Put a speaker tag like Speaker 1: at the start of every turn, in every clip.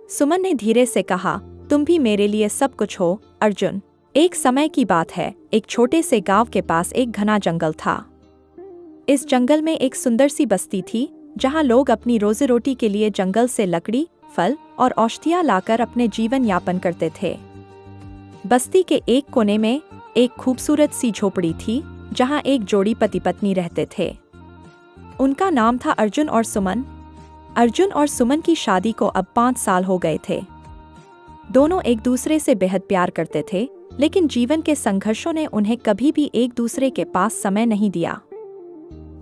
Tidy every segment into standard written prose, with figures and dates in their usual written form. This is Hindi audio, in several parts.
Speaker 1: सुमन ने धीरे से कहा, तुम भी मेरे लिए सब कुछ हो, अर्जुन। एक समय की बात है, एक छोटे से गांव के पास एक घना जंगल था। इस जंगल में एक सुंदर सी बस्ती थी, जहां लोग अपनी रोजी रोटी के लिए जंगल से लकड़ी, फल और औषधियां लाकर अपने जीवन यापन करते थे। बस्ती के एक कोने में एक खूबसूरत सी झोपड़ी थी, जहां एक जोड़ी पति पत्नी रहते थे। उनका नाम था अर्जुन और सुमन। अर्जुन और सुमन की शादी को अब 5 साल हो गए थे। दोनों एक दूसरे से बेहद प्यार करते थे, लेकिन जीवन के संघर्षों ने उन्हें कभी भी एक दूसरे के पास समय नहीं दिया।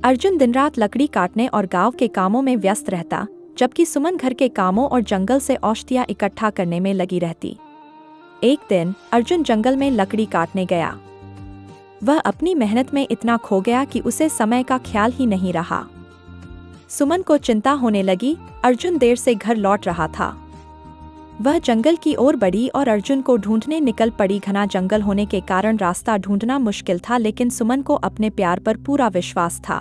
Speaker 1: अर्जुन दिन रात लकड़ी काटने और गांव के कामों में व्यस्त रहता, जबकि सुमन घर के कामों और जंगल से औषधियां इकट्ठा करने में लगी रहती। एक दिन अर्जुन जंगल में लकड़ी काटने गया। वह अपनी मेहनत में इतना खो गया कि उसे समय का ख्याल ही नहीं रहा। सुमन को चिंता होने लगी। अर्जुन देर से घर लौट रहा था। वह जंगल की ओर बढ़ी और अर्जुन को ढूंढने निकल पड़ी। घना जंगल होने के कारण रास्ता ढूंढना मुश्किल था, लेकिन सुमन को अपने प्यार पर पूरा विश्वास था।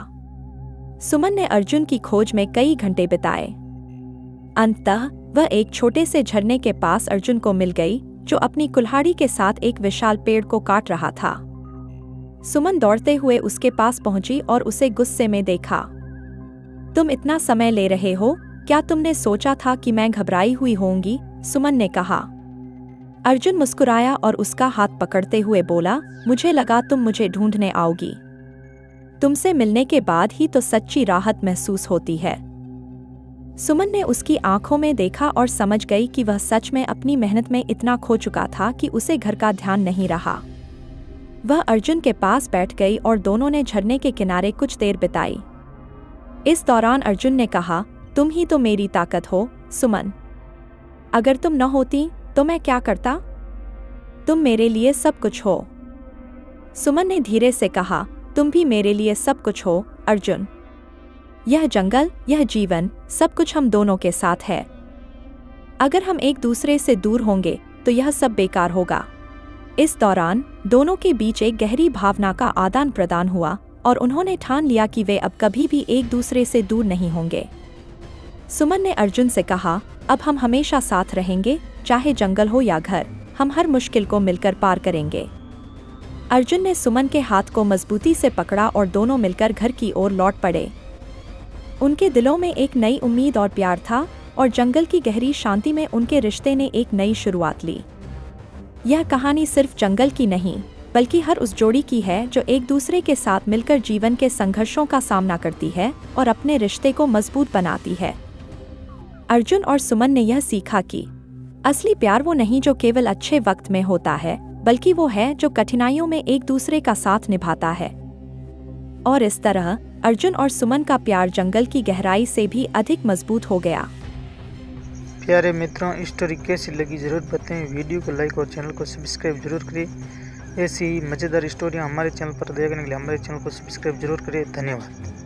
Speaker 1: सुमन ने अर्जुन की खोज में कई घंटे बिताए। अंततः वह एक छोटे से झरने के पास अर्जुन को मिल गई, जो अपनी कुल्हाड़ी के साथ एक विशाल पेड़ को काट रहा था। सुमन दौड़ते हुए उसके पास पहुंची और उसे गुस्से में देखा। तुम इतना समय ले रहे हो, क्या तुमने सोचा था कि मैं घबराई हुई होंगी? सुमन ने कहा। अर्जुन मुस्कुराया और उसका हाथ पकड़ते हुए बोला, मुझे लगा तुम मुझे ढूंढने आओगी। तुमसे मिलने के बाद ही तो सच्ची राहत महसूस होती है। सुमन ने उसकी आंखों में देखा और समझ गई कि वह सच में अपनी मेहनत में इतना खो चुका था कि उसे घर का ध्यान नहीं रहा। वह अर्जुन के पास बैठ गई और दोनों ने झरने के किनारे कुछ देर बिताई। इस दौरान अर्जुन ने कहा, तुम ही तो मेरी ताकत हो, सुमन। अगर तुम न होती तो मैं क्या करता? तुम मेरे लिए सब कुछ हो। सुमन ने धीरे से कहा, तुम भी मेरे लिए सब कुछ हो, अर्जुन। यह जंगल, यह जीवन, सब कुछ हम दोनों के साथ है। अगर हम एक दूसरे से दूर होंगे तो यह सब बेकार होगा। इस दौरान दोनों के बीच एक गहरी भावना का आदान प्रदान हुआ और उन्होंने ठान लिया कि वे अब कभी भी एक दूसरे से दूर नहीं होंगे। सुमन ने अर्जुन से कहा, अब हम हमेशा साथ रहेंगे, चाहे जंगल हो या घर, हम हर मुश्किल को मिलकर पार करेंगे। अर्जुन ने सुमन के हाथ को मजबूती से पकड़ा और दोनों मिलकर घर की ओर लौट पड़े। उनके दिलों में एक नई उम्मीद और प्यार था, और जंगल की गहरी शांति में उनके रिश्ते ने एक नई शुरुआत ली। यह कहानी सिर्फ जंगल की नहीं, बल्कि हर उस जोड़ी की है जो एक दूसरे के साथ मिलकर जीवन के संघर्षों का सामना करती है और अपने रिश्ते को मजबूत बनाती है। अर्जुन और सुमन ने यह सीखा कि असली प्यार वो नहीं जो केवल अच्छे वक्त में होता है, बल्कि वो है जो कठिनाइयों में एक दूसरे का साथ निभाता है। और इस तरह अर्जुन और सुमन का प्यार जंगल की गहराई से भी अधिक मजबूत हो गया।
Speaker 2: प्यारे मित्रों, स्टोरी कैसी लगी जरूर बताएं। वीडियो को लाइक और चैनल को सब्सक्राइब जरूर करें। ऐसी मज़ेदार स्टोरियां हमारे चैनल पर देखने के लिए हमारे चैनल को सब्सक्राइब जरूर करें। धन्यवाद।